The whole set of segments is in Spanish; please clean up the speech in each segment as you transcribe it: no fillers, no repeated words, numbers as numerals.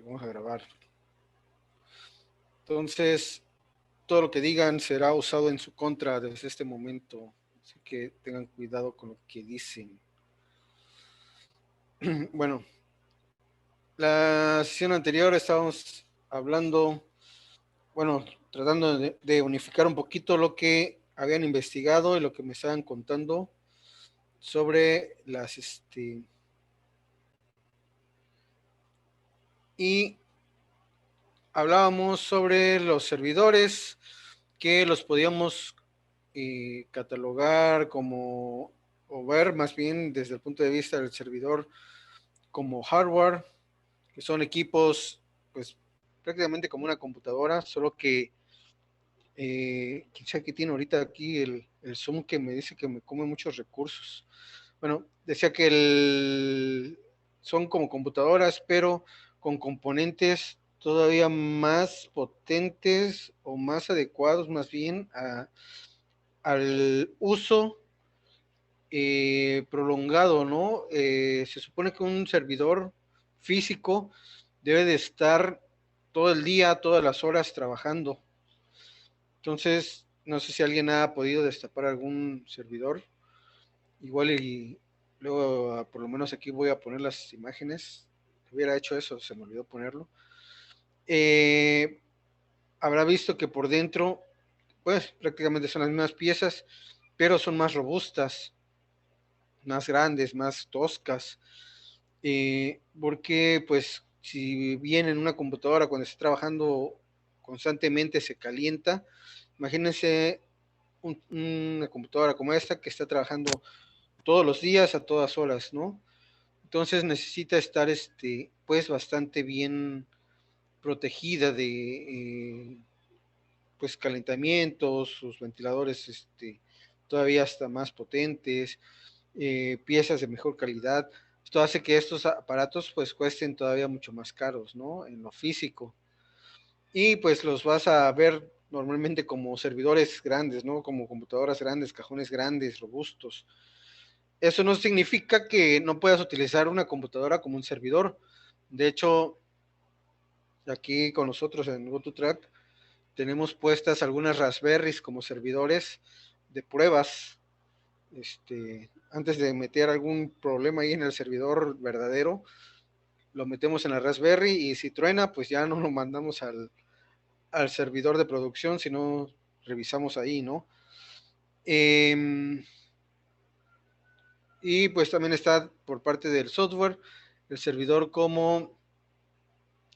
vamos a grabar. Entonces, todo lo que digan será usado en su contra desde este momento. Así que tengan cuidado con lo que dicen. Bueno, la sesión anterior estábamos hablando, bueno, tratando de unificar un poquito lo que habían investigado y lo que me estaban contando sobre las, y hablábamos sobre los servidores que los podíamos catalogar como, o ver más bien desde el punto de vista del servidor como hardware, que son equipos pues prácticamente como una computadora, solo que quién sabe qué tiene ahorita aquí el Zoom que me dice que me come muchos recursos. Bueno, decía que son como computadoras, pero con componentes todavía más potentes o más adecuados más bien al uso prolongado, ¿no? Se supone que un servidor físico debe de estar todo el día, todas las horas trabajando. Entonces, no sé si alguien ha podido destapar algún servidor. Igual y luego, por lo menos aquí voy a poner las imágenes. Hubiera hecho eso, se me olvidó ponerlo. Habrá visto que por dentro, pues prácticamente son las mismas piezas, pero son más robustas, más grandes, más toscas. Porque pues si bien en una computadora cuando está trabajando constantemente se calienta, imagínense una computadora como esta que está trabajando todos los días a todas horas, ¿no? Entonces necesita estar pues bastante bien protegida de pues calentamientos, sus ventiladores todavía hasta más potentes, piezas de mejor calidad. Esto hace que estos aparatos pues cuesten todavía mucho más caros, ¿no? En lo físico. Y pues los vas a ver normalmente como servidores grandes, ¿no? Como computadoras grandes, cajones grandes, robustos. Eso no significa que no puedas utilizar una computadora como un servidor. De hecho, aquí con nosotros en GoToTrack tenemos puestas algunas Raspberries como servidores de pruebas. Antes de meter algún problema ahí en el servidor verdadero, lo metemos en la Raspberry y si truena, pues ya no lo mandamos al servidor de producción, sino revisamos ahí, ¿no? Y pues también está por parte del software, el servidor como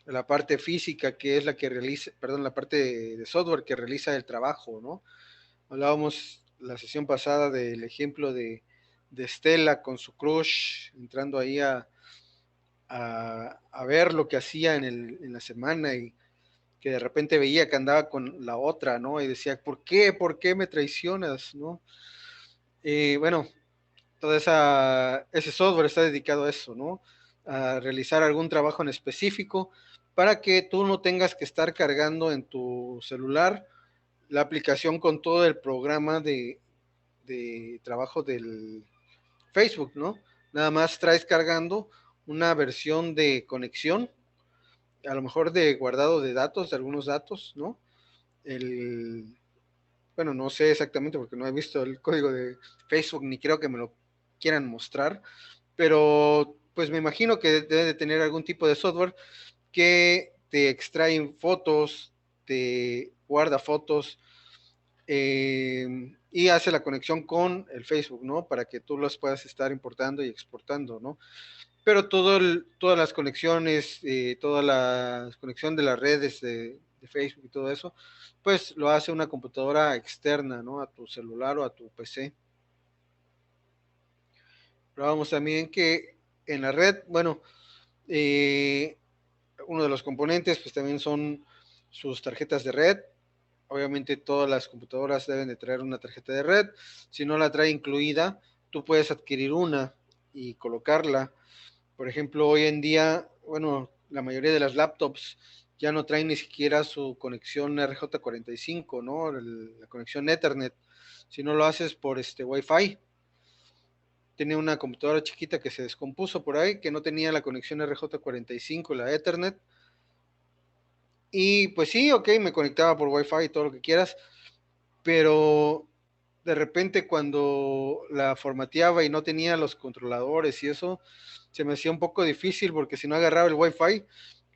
la parte física que es la que realiza, perdón, la parte de software que realiza el trabajo, ¿no? Hablábamos la sesión pasada del ejemplo de Stella con su crush, entrando ahí a ver lo que hacía en la semana y que de repente veía que andaba con la otra, ¿no? Y decía, ¿por qué? ¿Por qué me traicionas? ¿No? Bueno, todo ese software está dedicado a eso, ¿no? A realizar algún trabajo en específico para que tú no tengas que estar cargando en tu celular la aplicación con todo el programa de trabajo del Facebook, ¿no? Nada más traes cargando una versión de conexión, a lo mejor de guardado de datos, de algunos datos, ¿no? Bueno, no sé exactamente porque no he visto el código de Facebook ni creo que me lo quieran mostrar, pero pues me imagino que debe de tener algún tipo de software que te extrae fotos, te guarda fotos y hace la conexión con el Facebook, ¿no? Para que tú las puedas estar importando y exportando, ¿no? Pero todas las conexiones, toda la conexión de las redes de Facebook y todo eso, pues lo hace una computadora externa, ¿no? A tu celular o a tu PC. Probamos también que en la red, bueno, uno de los componentes, pues también son sus tarjetas de red. Obviamente todas las computadoras deben de traer una tarjeta de red. Si no la trae incluida, tú puedes adquirir una y colocarla. Por ejemplo, hoy en día, bueno, la mayoría de las laptops ya no traen ni siquiera su conexión RJ45, ¿no? La conexión Ethernet. Si no lo haces por Wi-Fi. Tenía una computadora chiquita que se descompuso por ahí, que no tenía la conexión RJ45, la Ethernet. Y pues sí, ok, me conectaba por Wi-Fi y todo lo que quieras, pero de repente cuando la formateaba y no tenía los controladores y eso, se me hacía un poco difícil porque si no agarraba el Wi-Fi,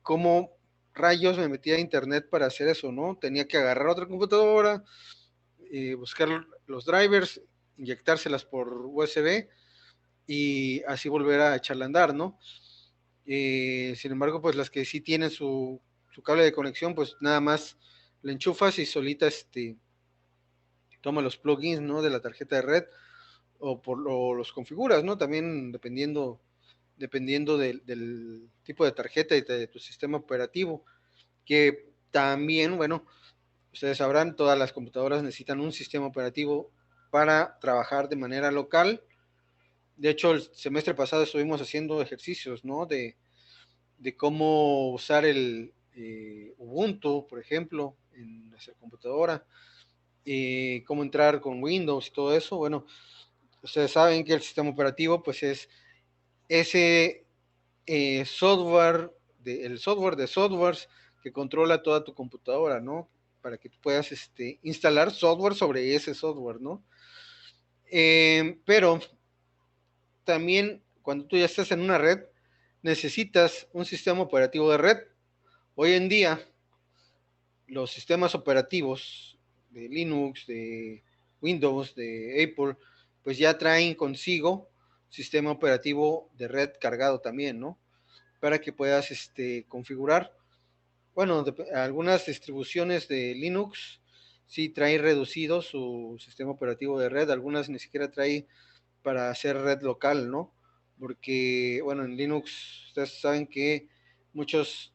¿cómo rayos me metía a internet para hacer eso, no? Tenía que agarrar otra computadora, buscar los drivers, inyectárselas por USB y así volver a echarla a andar, ¿no? Sin embargo, pues las que sí tienen su cable de conexión, pues nada más le enchufas y solita toma los plugins, ¿no? De la tarjeta de red o los configuras, ¿no? También dependiendo del tipo de tarjeta y de tu sistema operativo, que también, bueno, ustedes sabrán, todas las computadoras necesitan un sistema operativo para trabajar de manera local. De hecho, el semestre pasado estuvimos haciendo ejercicios, ¿no? De cómo usar el Ubuntu, por ejemplo, en nuestra computadora, cómo entrar con Windows y todo eso. Bueno, ustedes saben que el sistema operativo, pues es ese software, el software de softwares que controla toda tu computadora, ¿no? Para que tú puedas instalar software sobre ese software, ¿no? Pero también cuando tú ya estás en una red, necesitas un sistema operativo de red. Hoy en día, los sistemas operativos de Linux, de Windows, de Apple, pues ya traen consigo sistema operativo de red cargado también, ¿no? Para que puedas configurar. Bueno, algunas distribuciones de Linux sí traen reducido su sistema operativo de red, algunas ni siquiera traen para hacer red local, ¿no? Porque, bueno, en Linux ustedes saben que muchos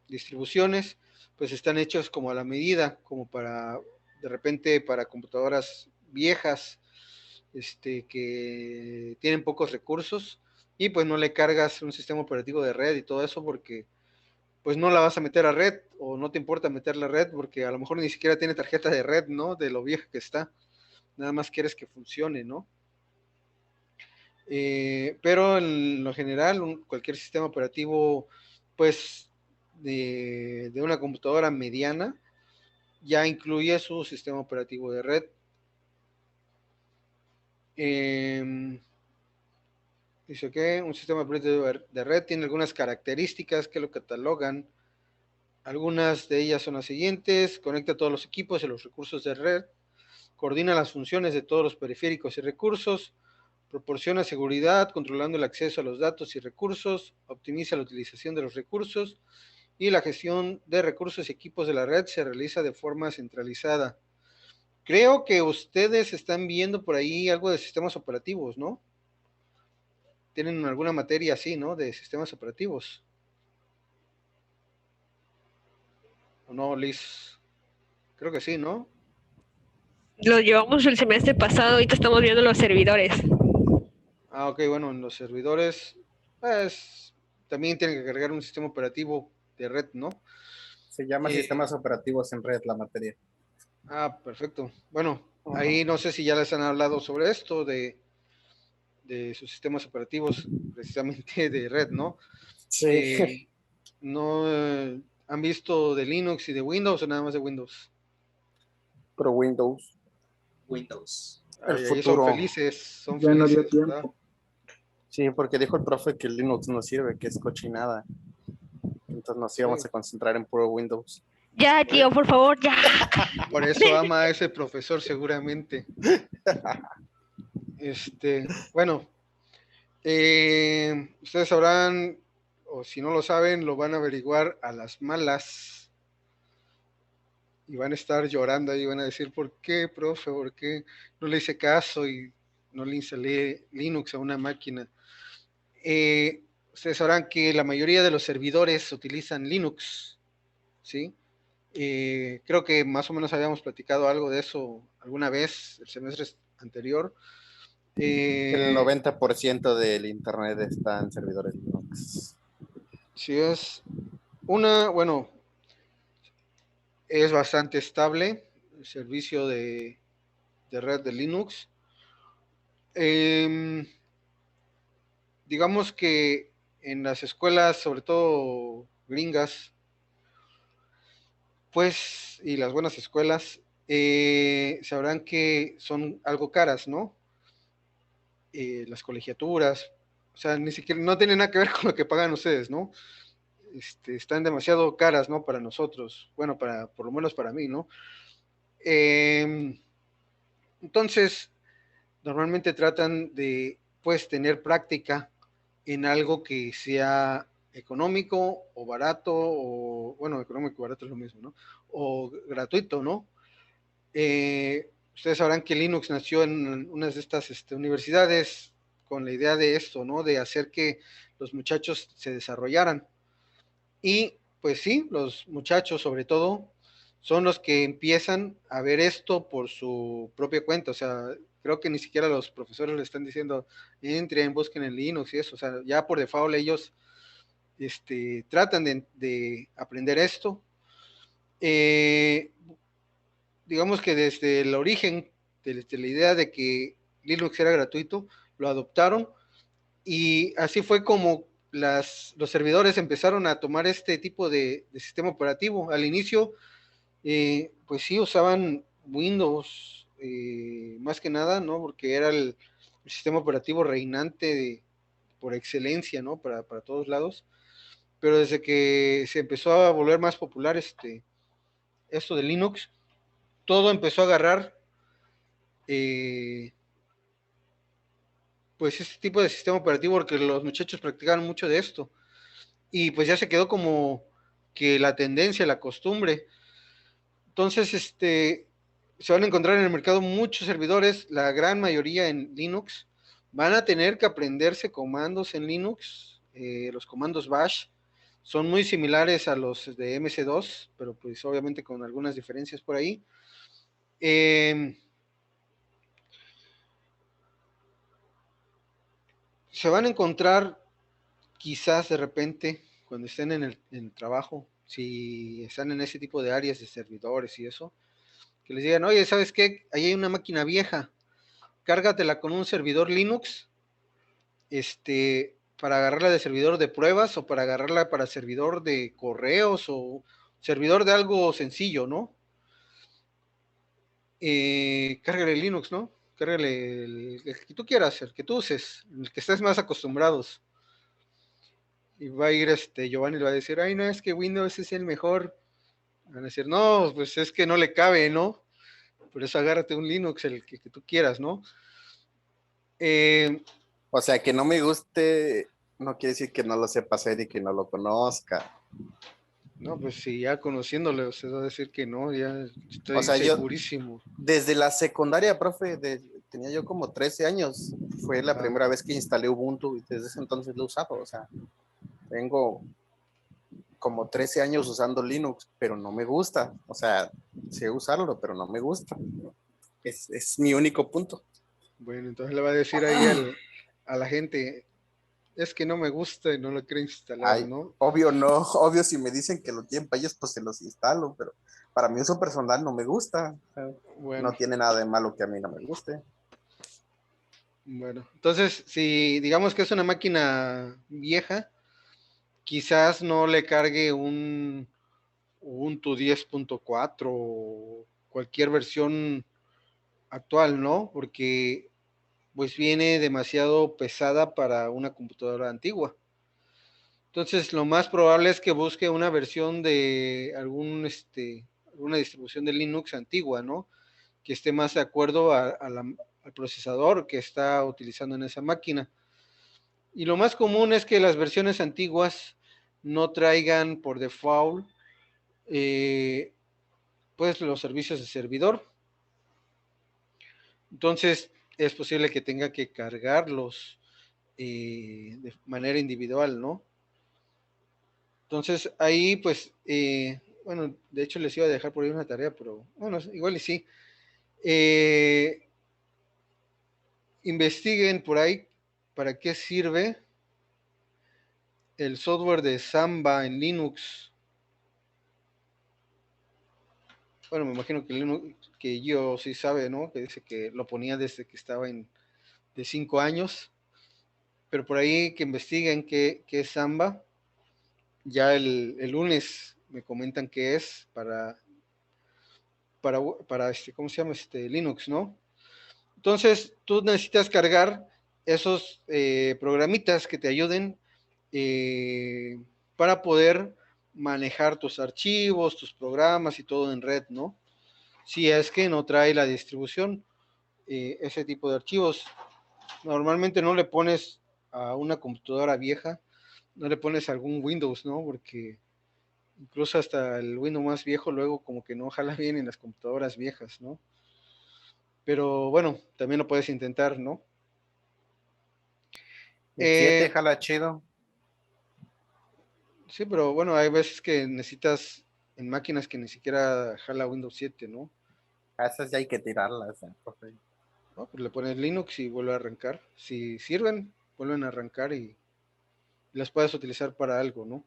distribuciones pues están hechos como a la medida, como para, de repente, para computadoras viejas, que tienen pocos recursos y pues no le cargas un sistema operativo de red y todo eso porque pues no la vas a meter a red o no te importa meter la red porque a lo mejor ni siquiera tiene tarjeta de red, ¿no? De lo vieja que está. Nada más quieres que funcione, ¿no? Pero en lo general, cualquier sistema operativo, pues, de una computadora mediana, ya incluye su sistema operativo de red. Dice que un sistema operativo de red tiene algunas características que lo catalogan. Algunas de ellas son las siguientes: conecta todos los equipos y los recursos de red, coordina las funciones de todos los periféricos y recursos, proporciona seguridad controlando el acceso a los datos y recursos, optimiza la utilización de los recursos y la gestión de recursos y equipos de la red se realiza de forma centralizada. Creo que ustedes están viendo por ahí algo de sistemas operativos, ¿no? Tienen alguna materia así, ¿no? De sistemas operativos. ¿O no, Liz? Creo que sí, ¿no? Lo llevamos el semestre pasado, ahorita estamos viendo los servidores. Ah, ok, bueno, en los servidores, pues también tienen que cargar un sistema operativo de red, ¿no? Se llama Eh, sistemas operativos en red la materia. Perfecto. Bueno, Ajá. ahí no sé si ya les han hablado sobre esto, de sus sistemas operativos, precisamente de red, ¿no? Sí, Eh, ¿No han visto de Linux y de Windows o nada más de Windows? pero Windows, Windows. el Ay, ahí futuro. son Ya no dio felices, ¿verdad? tiempo. Sí, porque dijo el profe que el Linux no sirve, que es cochinada. Entonces nos íbamos Sí. a concentrar en puro Windows. Ya, tío, por favor, ya. Por eso ama a ese profesor seguramente. Bueno, ustedes sabrán, o si no lo saben, lo van a averiguar a las malas y van a estar llorando y van a decir, ¿por qué, profe? ¿Por qué no le hice caso y no le instalé Linux a una máquina? Ustedes sabrán que la mayoría de los servidores utilizan Linux, ¿sí? Creo que más o menos habíamos platicado algo de eso alguna vez el semestre anterior. El 90% del internet está en servidores Linux. Si es bueno, es bastante estable el servicio de red de Linux. Eh, digamos que en las escuelas, sobre todo gringas, pues, y las buenas escuelas, sabrán que son algo caras, ¿no? Las colegiaturas, o sea, ni siquiera, no tienen nada que ver con lo que pagan ustedes, ¿no? Están demasiado caras, ¿no? Para nosotros, bueno, por lo menos para mí, ¿no? Entonces, normalmente tratan de, pues, tener práctica en algo que sea económico o barato, o, bueno, económico y barato es lo mismo, ¿no? O gratuito, ¿no? Ustedes sabrán que Linux nació en una de estas universidades con la idea de esto, ¿no? De hacer que los muchachos se desarrollaran. Y pues sí, los muchachos sobre todo son los que empiezan a ver esto por su propia cuenta. O sea, creo que ni siquiera los profesores le están diciendo, entren, busquen en Linux y eso. O sea, ya por default ellos tratan de aprender esto. Digamos que desde el origen, desde la idea de que Linux era gratuito, lo adoptaron y así fue como los servidores empezaron a tomar este tipo de sistema operativo. Al inicio, pues sí usaban Windows, más que nada, ¿no? Porque era el sistema operativo reinante por excelencia, ¿no? Para todos lados. Pero desde que se empezó a volver más popular esto de Linux, todo empezó a agarrar pues este tipo de sistema operativo porque los muchachos practicaban mucho de esto y pues ya se quedó como que la tendencia, la costumbre. Entonces, se van a encontrar en el mercado muchos servidores, la gran mayoría en Linux. Van a tener que aprenderse comandos en Linux. Los comandos bash son muy similares a los de MC2, pero pues obviamente con algunas diferencias por ahí. Se van a encontrar quizás de repente cuando estén en el trabajo, si están en ese tipo de áreas de servidores y eso, que les digan, oye, ¿sabes qué? Ahí hay una máquina vieja, cárgatela con un servidor Linux, para agarrarla de servidor de pruebas o para agarrarla para servidor de correos o servidor de algo sencillo, ¿no? Cárgale Linux, ¿no? Cárgale el que tú quieras, el que tú uses, el que estés más acostumbrados. Y va a ir Giovanni le va a decir, ay, no, es que Windows es el mejor. Van a decir, no, pues es que no le cabe, ¿no? Por eso agárrate un Linux, el que tú quieras, ¿no? O sea, que no me guste, no quiere decir que no lo sepa hacer y que no lo conozca. No, pues si ya conociéndole, usted va a decir que no, ya O estoy sea, yo segurísimo. desde la secundaria, profe, tenía yo como 13 años, fue la Ajá. primera vez que instalé Ubuntu y desde ese entonces lo he usado. O sea, tengo como 13 años usando Linux, pero no me gusta. O sea, sé usarlo, pero no me gusta. Es mi único punto. Bueno, entonces le va a decir ahí a la gente, es que no me gusta y no lo quiero instalar, Ay, ¿no? obvio no, obvio si me dicen que lo tienen para ellos, pues se los instalo, pero para mí uso personal no me gusta. Bueno, No tiene nada de malo que a mí no me guste. bueno. Entonces, si digamos que es una máquina vieja, quizás no le cargue un Ubuntu 10.4 o cualquier versión actual, ¿no? Porque pues viene demasiado pesada para una computadora antigua. Entonces, lo más probable es que busque una versión de alguna distribución de Linux antigua, ¿no? Que esté más de acuerdo al procesador que está utilizando en esa máquina. Y lo más común es que las versiones antiguas no traigan por default pues los servicios de servidor. Entonces es posible que tenga que cargarlos de manera individual, ¿no? Entonces ahí pues, bueno, de hecho les iba a dejar por ahí una tarea, pero bueno, igual y sí. Investiguen por ahí para qué sirve el software de Samba en Linux. Bueno, me imagino que Linux, que yo sí sabe, ¿no? Que dice que lo ponía desde que estaba de 5 años. Pero por ahí que investiguen qué es Samba. Ya el lunes me comentan que es para ¿cómo se llama? Linux, ¿no? Entonces, tú necesitas cargar esos programitas que te ayuden para poder manejar tus archivos, tus programas y todo en red, ¿no? Si es que no trae la distribución, ese tipo de archivos. Normalmente no le pones a una computadora vieja, no le pones algún Windows, ¿no? Porque incluso hasta el Windows más viejo luego como que no jala bien en las computadoras viejas, ¿no? Pero bueno, también lo puedes intentar, ¿no? El 7 jala chido. Sí, pero bueno, hay veces que necesitas en máquinas que ni siquiera jala Windows 7, ¿no? A esas ya hay que tirarlas, profe. ¿No? Pues le pones Linux y vuelve a arrancar. Si sirven, vuelven a arrancar y las puedes utilizar para algo, ¿no?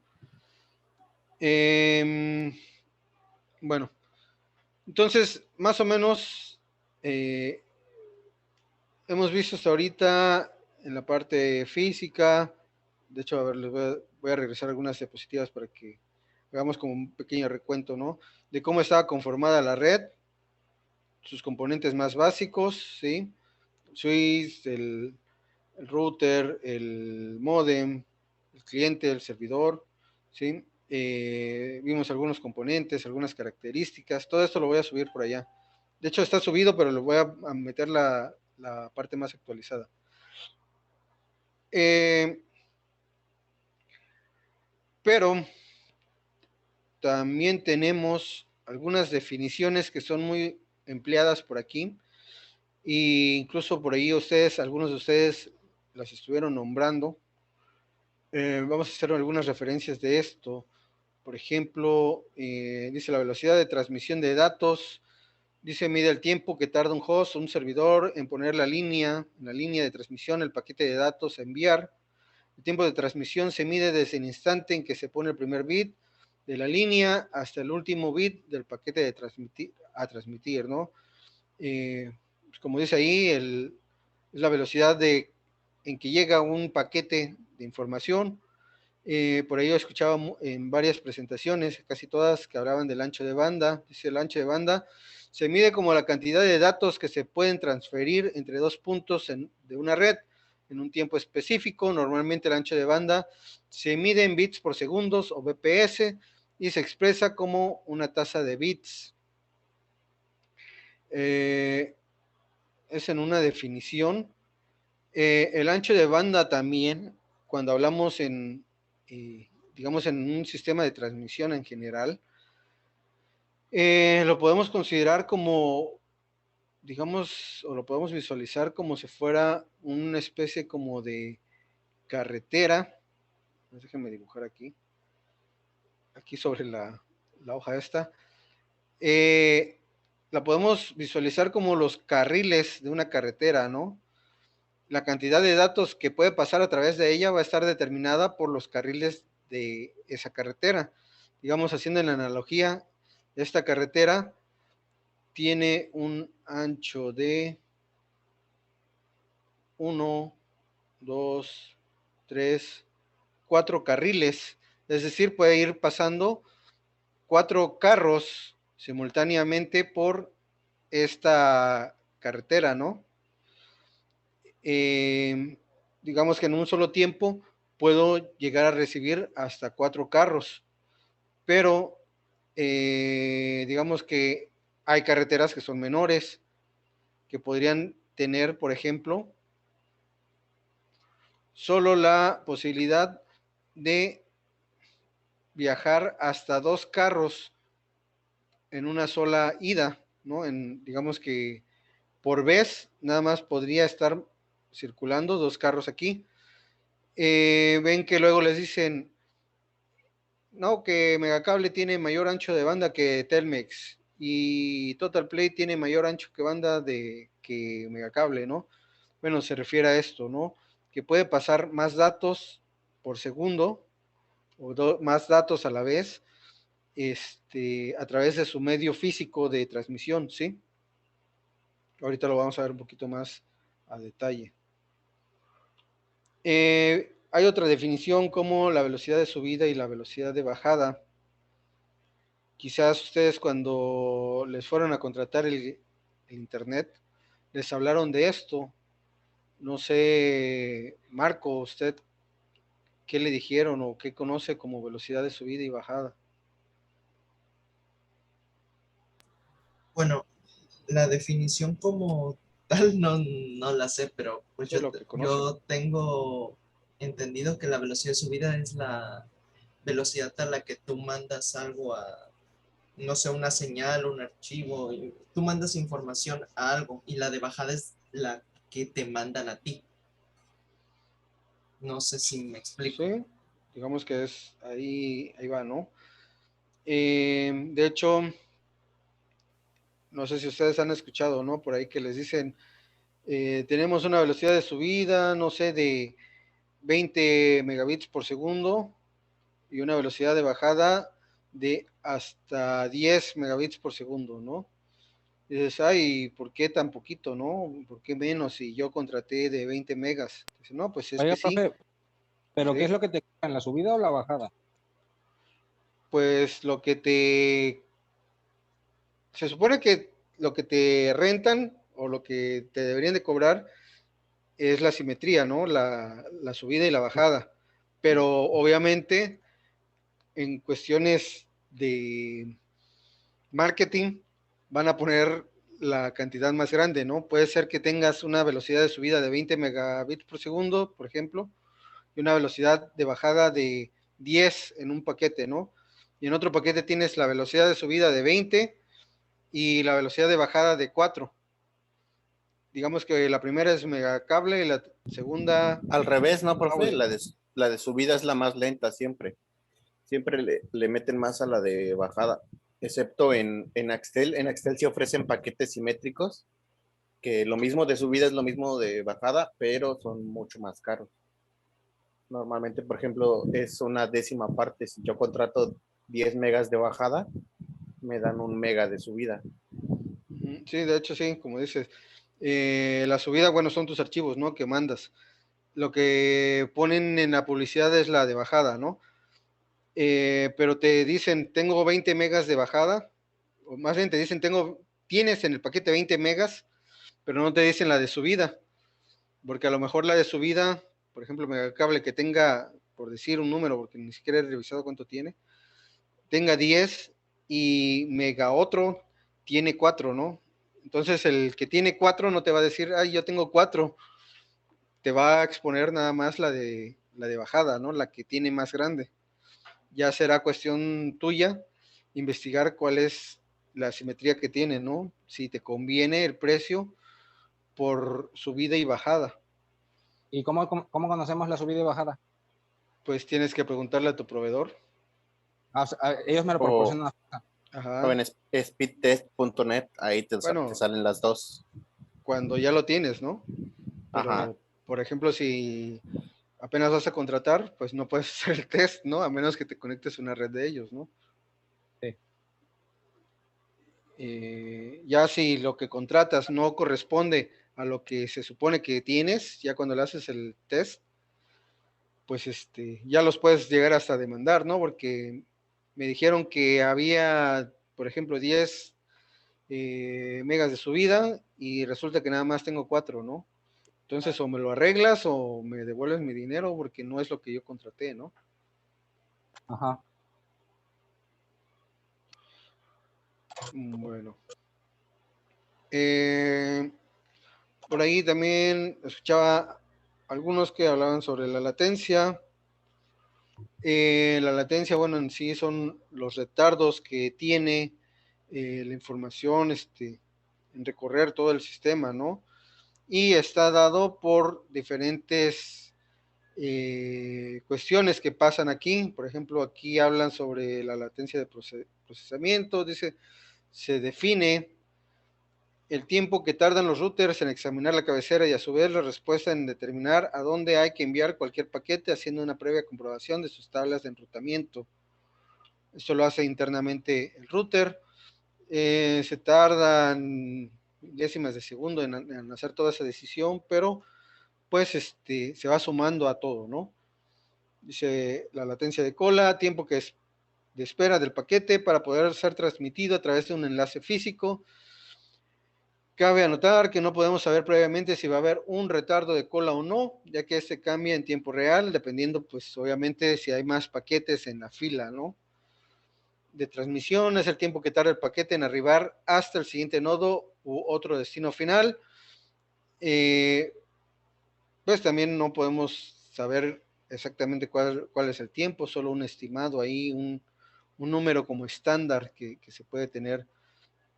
Bueno, entonces, más o menos hemos visto hasta ahorita en la parte física. De hecho, a ver, les voy a regresar algunas diapositivas para que hagamos como un pequeño recuento, ¿no? De cómo estaba conformada la red, sus componentes más básicos, ¿sí? Switch, el router, el modem, el cliente, el servidor, ¿sí? Vimos algunos componentes, algunas características, todo esto lo voy a subir por allá. De hecho está subido, pero lo voy a meter la parte más actualizada. Pero también tenemos algunas definiciones que son muy empleadas por aquí, e incluso por ahí algunos de ustedes las estuvieron nombrando. Vamos a hacer algunas referencias de esto. Por ejemplo, dice la velocidad de transmisión de datos, dice mide el tiempo que tarda un host o un servidor en poner en la línea de transmisión, el paquete de datos a enviar. El tiempo de transmisión se mide desde el instante en que se pone el primer bit de la línea hasta el último bit del paquete de transmitir, ¿no? Pues como dice ahí, es la velocidad en que llega un paquete de información. Por ahí yo escuchaba en varias presentaciones, casi todas, que hablaban del ancho de banda. Dice el ancho de banda se mide como la cantidad de datos que se pueden transferir entre dos puntos de una red en un tiempo específico. Normalmente el ancho de banda se mide en bits por segundos o BPS y se expresa como una tasa de bits. Es en una definición. El ancho de banda también, cuando hablamos digamos, en un sistema de transmisión en general, lo podemos considerar como, digamos, o lo podemos visualizar como si fuera una especie como de carretera. Déjenme dibujar aquí sobre la hoja esta. La podemos visualizar como los carriles de una carretera, ¿no? La cantidad de datos que puede pasar a través de ella va a estar determinada por los carriles de esa carretera. Digamos, haciendo la analogía, esta carretera tiene un ancho de 1, 2, 3, 4 carriles. Es decir, puede ir pasando 4 carros simultáneamente por esta carretera, ¿no? Digamos que en un solo tiempo puedo llegar a recibir hasta 4 carros, pero digamos que hay carreteras que son menores, que podrían tener, por ejemplo, solo la posibilidad de viajar hasta 2 carros en una sola ida, ¿no? Digamos que por vez nada más podría estar circulando 2 carros aquí. Ven que luego les dicen, no, que Megacable tiene mayor ancho de banda que Telmex y Total Play tiene mayor ancho de banda que Megacable, ¿no? Bueno, se refiere a esto, ¿no? Que puede pasar más datos por segundo o más datos a la vez a través de su medio físico de transmisión, ¿sí? Ahorita lo vamos a ver un poquito más a detalle. Hay otra definición como la velocidad de subida y la velocidad de bajada. quizás ustedes cuando les fueron a contratar el internet, les hablaron de esto. No sé, Marco, usted, ¿qué le dijeron o qué conoce como velocidad de subida y bajada? Bueno, la definición como tal no la sé, pero pues Eso es lo que conocen. yo tengo entendido que la velocidad de subida es la velocidad a la que tú mandas algo a, no sé, una señal, un archivo, y tú mandas información a algo y la de bajada es la que te mandan a ti. No sé si me explico. Sí, digamos que es ahí va, ¿no? De hecho, no sé si ustedes han escuchado, ¿no? Por ahí que les dicen, tenemos una velocidad de subida, no sé, de 20 megabits por segundo y una velocidad de bajada de hasta 10 megabits por segundo, ¿no? Y dices, ay, ¿por qué tan poquito, no? ¿Por qué menos si yo contraté de 20 megas? Dice, no, pues es que Oiga, sí, profe, ¿pero qué es ¿sí? lo que te cobran, la subida o la bajada? Pues lo que se supone que lo que te rentan o lo que te deberían de cobrar es la simetría, ¿no? La subida y la bajada. Pero obviamente en cuestiones de marketing van a poner la cantidad más grande, ¿no? Puede ser que tengas una velocidad de subida de 20 megabits por segundo, por ejemplo, y una velocidad de bajada de 10 en un paquete, ¿no? Y en otro paquete tienes la velocidad de subida de 20 y la velocidad de bajada de 4. Digamos que la primera es megacable y la segunda Al revés, ¿no, profe? audio. La de subida es la más lenta siempre. Siempre le meten más a la de bajada, excepto en Axtel. En Axtel sí ofrecen paquetes simétricos, que lo mismo de subida es lo mismo de bajada, pero son mucho más caros. Normalmente, por ejemplo, es una décima parte. Si yo contrato 10 megas de bajada, me dan 1 mega de subida. Sí, de hecho sí, como dices. La subida, bueno, son tus archivos, ¿no? Que mandas. Lo que ponen en la publicidad es la de bajada, ¿no? Pero te dicen, tengo 20 megas de bajada, o más bien te dicen, tienes en el paquete 20 megas, pero no te dicen la de subida, porque a lo mejor la de subida, por ejemplo, Megacable que tenga, por decir un número, porque ni siquiera he revisado cuánto tiene, tenga 10 y Mega otro tiene 4, ¿no? Entonces el que tiene 4 no te va a decir, ay, yo tengo 4, te va a exponer nada más la de bajada, ¿no? La que tiene más grande. Ya será cuestión tuya investigar cuál es la simetría que tiene, ¿no? Si te conviene el precio por subida y bajada. ¿Y cómo conocemos la subida y bajada? Pues tienes que preguntarle a tu proveedor. O sea, ellos me lo O, proporcionan. o Ajá. en speedtest.net, ahí te Bueno, salen las dos. cuando ya lo tienes, ¿no? Ajá. Pero, por ejemplo, si apenas vas a contratar, pues no puedes hacer el test, ¿no? A menos que te conectes a una red de ellos, ¿no? Sí. Ya si lo que contratas no corresponde a lo que se supone que tienes, ya cuando le haces el test, pues ya los puedes llegar hasta demandar, ¿no? Porque me dijeron que había, por ejemplo, 10 megas de subida y resulta que nada más tengo 4, ¿no? Entonces o me lo arreglas o me devuelves mi dinero porque no es lo que yo contraté, ¿no? Ajá. Bueno. Por ahí también escuchaba algunos que hablaban sobre la latencia. La latencia, bueno, en sí son los retardos que tiene la información en recorrer todo el sistema, ¿no? Y está dado por diferentes cuestiones que pasan aquí. Por ejemplo, aquí hablan sobre la latencia de procesamiento. Dice, se define el tiempo que tardan los routers en examinar la cabecera y a su vez la respuesta en determinar a dónde hay que enviar cualquier paquete haciendo una previa comprobación de sus tablas de enrutamiento. Esto lo hace internamente el router. Se tardan décimas de segundo en hacer toda esa decisión, pero pues se va sumando a todo, ¿no? Dice la latencia de cola, tiempo que de espera del paquete para poder ser transmitido a través de un enlace físico. Cabe anotar que no podemos saber previamente si va a haber un retardo de cola o no, ya que este cambia en tiempo real, dependiendo, pues, obviamente, si hay más paquetes en la fila, ¿no? De transmisión es el tiempo que tarda el paquete en arribar hasta el siguiente nodo u otro destino final. Pues también no podemos saber exactamente cuál es el tiempo, solo un estimado ahí, un número como estándar que se puede tener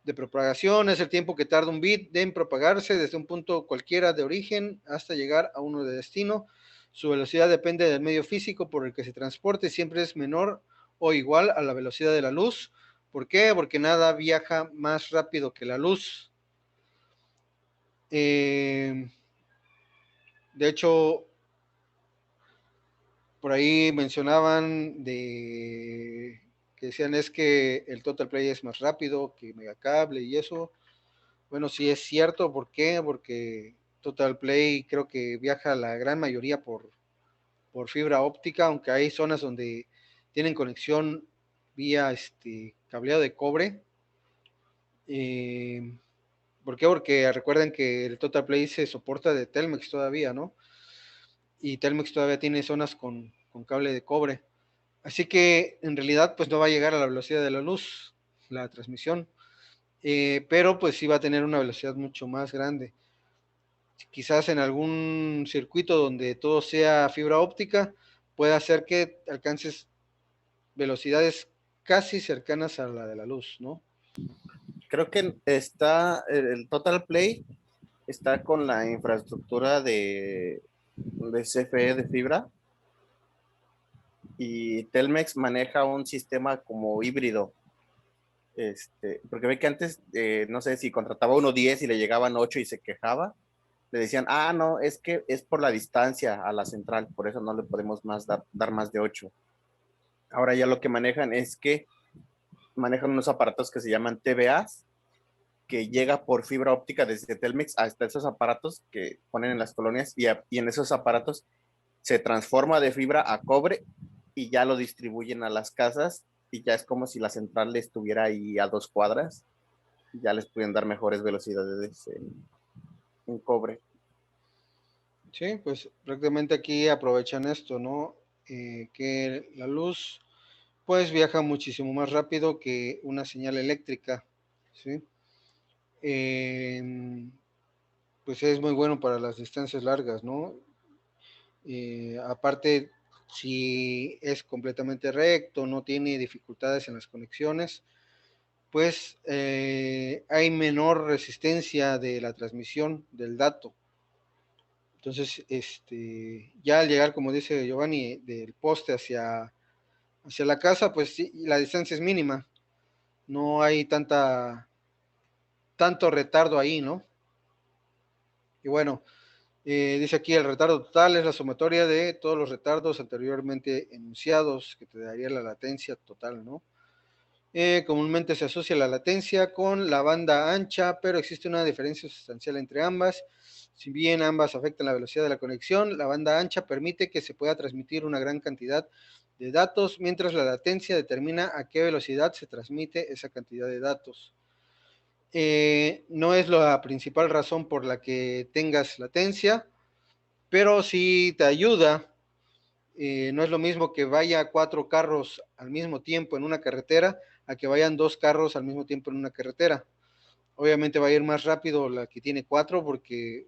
de propagación. Es el tiempo que tarda un bit en propagarse desde un punto cualquiera de origen hasta llegar a uno de destino. Su velocidad depende del medio físico por el que se transporte, siempre es menor o igual a la velocidad de la luz. ¿Por qué? Porque nada viaja más rápido que la luz. De hecho, por ahí mencionaban que decían es que el Total Play es más rápido que Megacable y eso. Bueno, sí es cierto. ¿Por qué? Porque Total Play creo que viaja la gran mayoría por fibra óptica, aunque hay zonas donde tienen conexión vía cableado de cobre. ¿Por qué? Porque recuerden que el Total Play se soporta de Telmex todavía, ¿no? Y Telmex todavía tiene zonas con cable de cobre. Así que en realidad pues no va a llegar a la velocidad de la luz, la transmisión, pero pues sí va a tener una velocidad mucho más grande. Quizás en algún circuito donde todo sea fibra óptica, puede hacer que alcances velocidades casi cercanas a la de la luz, ¿no? Creo que está el Total Play está con la infraestructura de CFE de fibra y Telmex maneja un sistema como híbrido. Porque ve que antes, no sé si contrataba uno 10 y le llegaban 8 y se quejaba, le decían, no, es que es por la distancia a la central, por eso no le podemos dar más de 8. Ahora ya lo que manejan es que manejan unos aparatos que se llaman TBAs, que llega por fibra óptica desde Telmex hasta esos aparatos que ponen en las colonias y en esos aparatos se transforma de fibra a cobre y ya lo distribuyen a las casas y ya es como si la central estuviera ahí a 2 cuadras y ya les pueden dar mejores velocidades en cobre. Sí, pues prácticamente aquí aprovechan esto, ¿no? Que la luz pues viaja muchísimo más rápido que una señal eléctrica, ¿sí? Pues es muy bueno para las distancias largas, ¿no? Aparte, si es completamente recto, no tiene dificultades en las conexiones, pues hay menor resistencia de la transmisión del dato. Entonces, ya al llegar, como dice Giovanni, del poste hacia la casa, pues sí, la distancia es mínima. No hay tanto retardo ahí, ¿no? Y bueno, dice aquí el retardo total es la sumatoria de todos los retardos anteriormente enunciados, que te daría la latencia total, ¿no? Comúnmente se asocia la latencia con la banda ancha, pero existe una diferencia sustancial entre ambas. Si bien ambas afectan la velocidad de la conexión, la banda ancha permite que se pueda transmitir una gran cantidad de datos, mientras la latencia determina a qué velocidad se transmite esa cantidad de datos. No es la principal razón por la que tengas latencia, pero sí te ayuda. No es lo mismo que vaya 4 carros al mismo tiempo en una carretera a que vayan 2 carros al mismo tiempo en una carretera. Obviamente va a ir más rápido la que tiene 4 porque